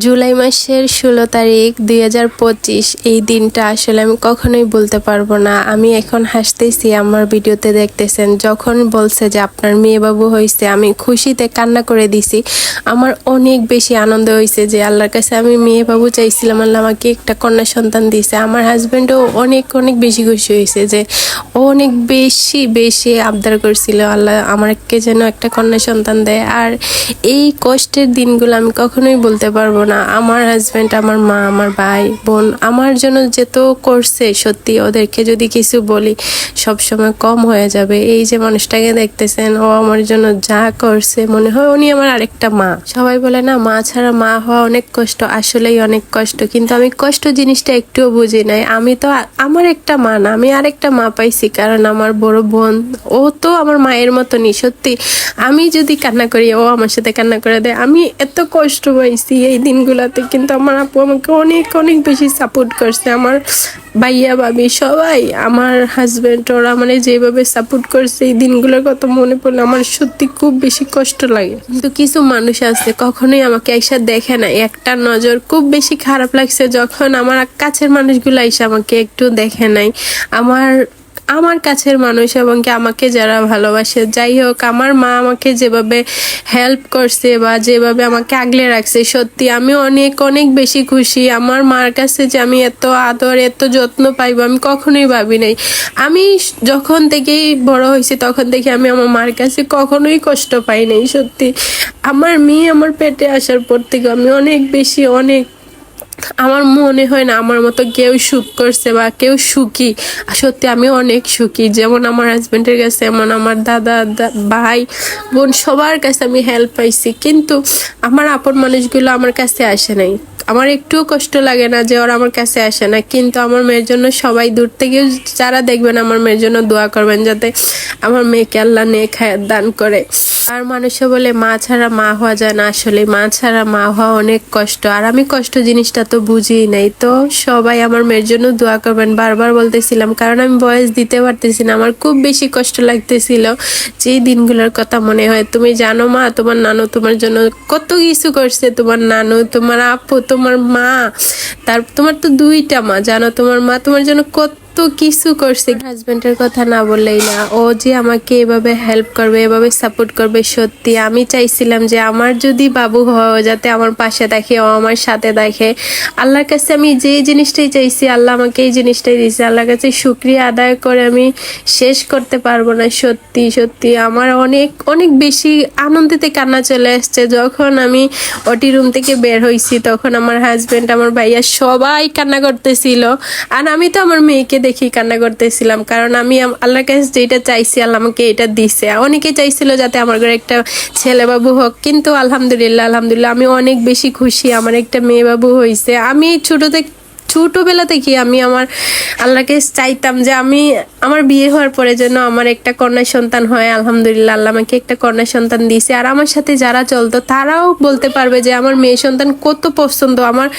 জুলাই মাসের 16 তারিখ 2025 এই দিনটা আসলে আমি কখনোই বলতে পারবো না। আমি এখন হাসতেছি, আমার ভিডিওতে দেখতেছেন যখন বলছে যে আপনার মেয়ে বাবু হয়েছে, আমি খুশিতে কান্না করে দিছি। আমার অনেক বেশি আনন্দ হয়েছে যে আল্লাহর কাছে আমি মেয়ে বাবু চাইছিলাম, আল্লাহ আমাকে একটা কন্যা সন্তান দিয়েছে। আমার হাজব্যান্ডও অনেক অনেক বেশি খুশি হয়েছে যে ও অনেক বেশি বেশি আবদার করছিল আল্লাহ আমাকে যেন একটা কন্যা সন্তান দেয়। আর এই কষ্টের দিনগুলো আমি কখনোই বলতে পারবো না। আমার হাজব্যান্ড, আমার মা, আমার ভাই বোন আমার জন্য যেত করছে, সত্যি ওদেরকে যদি কিছু বলি সবসময় কম হয়ে যাবে। এই যে মানুষটাকে দেখতেছেন, ও আমার জন্য যা করছে মনে হয় উনি আমার আরেকটা মা। সবাই বলে না মা ছাড়া মা হওয়া অনেক কষ্ট, আসলেই অনেক কষ্ট, কিন্তু আমি কষ্ট জিনিসটা একটুও বুঝি নাই। আমি তো আমার একটা মা না, আমি আরেকটা মা পাইছি, কারণ আমার বড় বোন ও তো আমার মায়ের মতনই। সত্যি আমি যদি কান্না করি ও আমার সাথে কান্না করে দেয়। আমি এত কষ্ট পাইছি এই দিনগুলোতে, কিন্তু আমার আপু আমাকে অনেক অনেক বেশি সাপোর্ট করছে। আমার ভাইয়া ভাবি সবাই, আমার হাজব্যান্ড, ওরা মানে যেভাবে সাপোর্ট করছে এই দিনগুলোর কথা মনে পড়লে আমার সত্যি খুব বেশি কষ্ট লাগে। কিন্তু কিছু মানুষ আছে কখনোই আমাকে একসাথে দেখে না, একটা নজর। খুব বেশি খারাপ লাগছে যখন আমার কাছের মানুষগুলো এসে আমাকে একটু দেখে নাই। আমার কাছের মানুষ এবং কি আমাকে যারা ভালোবাসে, যাই হোক, আমার মা আমাকে যেভাবে হেল্প করছে বা যেভাবে আমাকে আগলে রাখছে, সত্যি আমি অনেক অনেক বেশি খুশি। আমার মার কাছে যে আমি এত আদর এত যত্ন পাইবো আমি কখনোই ভাবি নাই। আমি যখন থেকেই বড় হয়েছি তখন থেকে আমি আমার মার কাছে কখনোই কষ্ট পাই নাই। সত্যি আমার মেয়ে আমার পেটে আসার পর থেকে আমি অনেক বেশি আমার মনে হয় না আমার মতো কেউ সুখ করছে বা কেউ সুখী। সত্যি আমি অনেক সুখী। যেমন আমার হাজবেন্ডের কাছে, এমন আমার দাদা ভাই বোন সবার কাছে আমি হেল্প পাইছি, কিন্তু আমার আপন মানুষগুলো আমার কাছে আসে নাই। আমার একটুও কষ্ট লাগে না যে ওরা আমার কাছে আসে না, কিন্তু আমার মেয়ের জন্য সবাই দূর থেকে যারা দেখবেন আমার মেয়ের জন্য দোয়া করবেন যাতে আমার মেয়েকে আল্লাহ নেক হায়াত দান করে। আর মানুষে বলে মা ছাড়া মা হওয়া যায় না, আসলে মা ছাড়া মা হওয়া অনেক কষ্ট। আর আমি কষ্ট জিনিসটা তো বুঝিই নাই। তো সবাই আমার মেয়ের জন্য দোয়া করবেন, বারবার বলতেছিলাম, কারণ আমি বয়স দিতে পারতেছি না। আমার খুব বেশি কষ্ট লাগতেছিল যেই দিনগুলোর কথা মনে হয়। তুমি জানো মা, তোমার নানু তোমার জন্য কত কিছু করছে, তোমার নানু, তোমার আপু, তোমার মা, তোমার তো দুইটা মা, জানো তোমার মা তোমার জন্য কত কিছু করছে। হাজবেন্ডের কথা না বললেই না, ও যে আমাকে এভাবে হেল্প করবে, এভাবে সাপোর্ট করবে। সত্যি আমি চাইছিলাম যে আমার যদি বাবু হয় যাতে আমার পাশে দেখে, ও আমার সাথে দেখে। আল্লাহর কাছে আমি যে জিনিসটাই চাইছি আল্লাহ আমাকে এই জিনিসটাই দিয়েছে। আল্লাহর কাছে শুকরিয়া আদায় করে আমি শেষ করতে পারবো না। সত্যি সত্যি আমার অনেক অনেক বেশি আনন্দিতে কান্না চলে আসছে। যখন আমি ওটি রুম থেকে বের হয়েছি তখন আমার হাজবেন্ড, আমার ভাইয়া সবাই কান্না করতেছিল, আর আমি তো আমার মেয়েকে দেখি কান্না করতেছিলাম, কারণ আমি আল্লাহর কাছে যেটা চাইছি আল্লাহ আমাকে এটা দিছে। অনেকে চাইছিল যাতে আমার ঘরে একটা ছেলে বাবু হোক, কিন্তু আলহামদুলিল্লাহ আলহামদুলিল্লাহ আমি অনেক বেশি খুশি আমার একটা মেয়ে বাবু হয়েছে। আমি ছোটবেলা থেকে আমি আমার আল্লাহকে চাইতাম যে আমি আমার বিয়ে হওয়ার পরে যেন আমার একটা কন্যা সন্তান হয়। আলহামদুলিল্লাহ আল্লাহ আমাকে একটা কন্যা সন্তান দিয়েছে। আর আমার সাথে যারা চলতো তারাও বলতে পারবে যে আমার মেয়ে সন্তান কত পছন্দ। আমার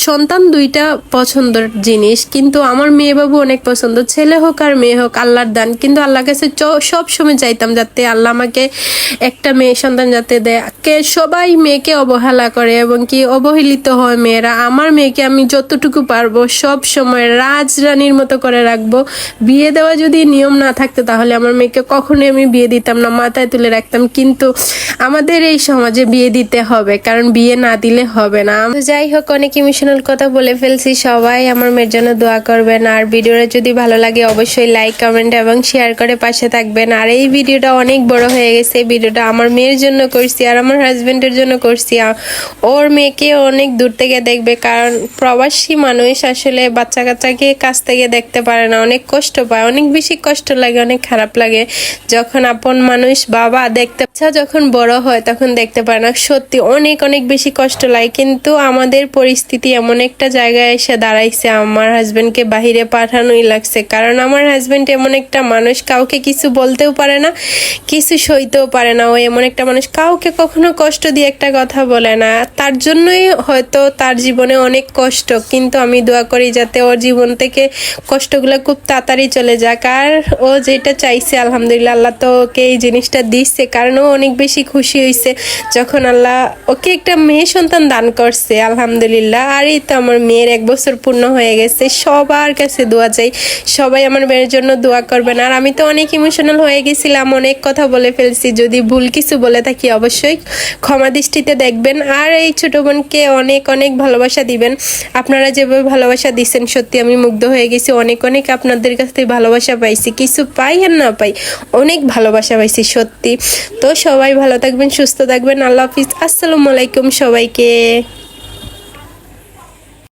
সন্তান দুইটা পছন্দের জিনিস, কিন্তু আমার মেয়ে বাবু অনেক পছন্দ। ছেলে হোক আর মেয়ে হোক আল্লাহর দান, কিন্তু আল্লাহর কাছে সব সময় চাইতাম যাতে আল্লাহ আমাকে একটা মেয়ে সন্তান যাতে দেয়। সবাই মেয়েকে অবহেলা করে এবং কি অবহেলিত হয় মেয়েরা। আমার মেয়েকে আমি যতটুকু পারবো সব সময় রাজরানীর মতো করে রাখবো। বিয়ে দেওয়া যদি নিয়ম না থাকতো তাহলে আমার মেয়েকে কখনোই আমি বিয়ে দিতাম না, মাথায় তুলে রাখতাম। কিন্তু আমাদের এই সমাজে বিয়ে দিতে হবে, কারণ বিয়ে না দিলে হবে না। যাই হোক, অনেক ইমোশনাল কথা বলে ফেলছি। সবাই আমার মেয়ের জন্য দোয়া করবেন। আর ভিডিওটা যদি ভালো লাগে অবশ্যই লাইক কমেন্ট এবং শেয়ার করে পাশে থাকবেন। আর এই ভিডিওটা অনেক বড় হয়ে গেছে, এই ভিডিওটা আমার মেয়ের জন্য করছি আর আমার হাজবেন্ডের জন্য করছি। ওর মেয়েকে অনেক দূর থেকে দেখবে, কারণ প্রবাসী মানুষ আসলে বাচ্চা কাচ্চাকে কাছ থেকে দেখতে পারে না, অনেক কষ্ট পায়, অনেক বেশি কষ্ট লাগে, অনেক খারাপ লাগে যখন আপন মানুষ বাবা দেখতে যখন বড় হয় তখন দেখতে পারে না। সত্যি অনেক অনেক বেশি কষ্ট লাগে। কিন্তু আমাদের পরিস্থিতি এমন একটা জায়গায় এসে দাঁড়াইছে, আমার হাজবেন্ডকে বাহিরে পাঠানোই লাগছে, কারণ আমার হাজবেন্ড এমন একটা মানুষ কাউকে কিছু বলতেও পারে না, কিছু সইতেও পারে না। ও এমন একটা মানুষ কাউকে কখনো কষ্ট দিয়ে একটা কথা বলে না। তার জন্যই হয়তো তার জীবনে অনেক কষ্ট, কিন্তু আমি আমি দোয়া করি যাতে ওর জীবন থেকে কষ্টগুলো খুব তাড়াতাড়ি চলে যাক। আর ও যেটা চাইছে আলহামদুলিল্লাহ আল্লাহ তো ওকে এই জিনিসটা দিচ্ছে, কারণ ও অনেক বেশি খুশি হয়েছে যখন আল্লাহ ওকে একটা মেয়ে সন্তান দান করছে আলহামদুলিল্লাহ। আর এই তো আমার মেয়ের 1 বছর পূর্ণ হয়ে গেছে। সবার কাছে দোয়া চাই, সবাই আমার মেয়ের জন্য দোয়া করবেন। আর আমি তো অনেক ইমোশনাল হয়ে গেছিলাম, অনেক কথা বলে ফেলছি, যদি ভুল কিছু বলে থাকি অবশ্যই ক্ষমা দৃষ্টিতে দেখবেন। আর এই ছোট বোনকে অনেক অনেক ভালোবাসা দিবেন। আপনারা যেভাবে ভালোবাসা দিচ্ছেন সত্যি আমি মুগ্ধ হয়ে গেছি। অনেক অনেক আপনাদের কাছ থেকে ভালোবাসা পাইছি, কিছু পাই আর না পাই অনেক ভালোবাসা পাইছি সত্যি। তো সবাই ভালো থাকবেন, সুস্থ থাকবেন। আল্লাহ হাফিজ, আসসালামু আলাইকুম সবাইকে।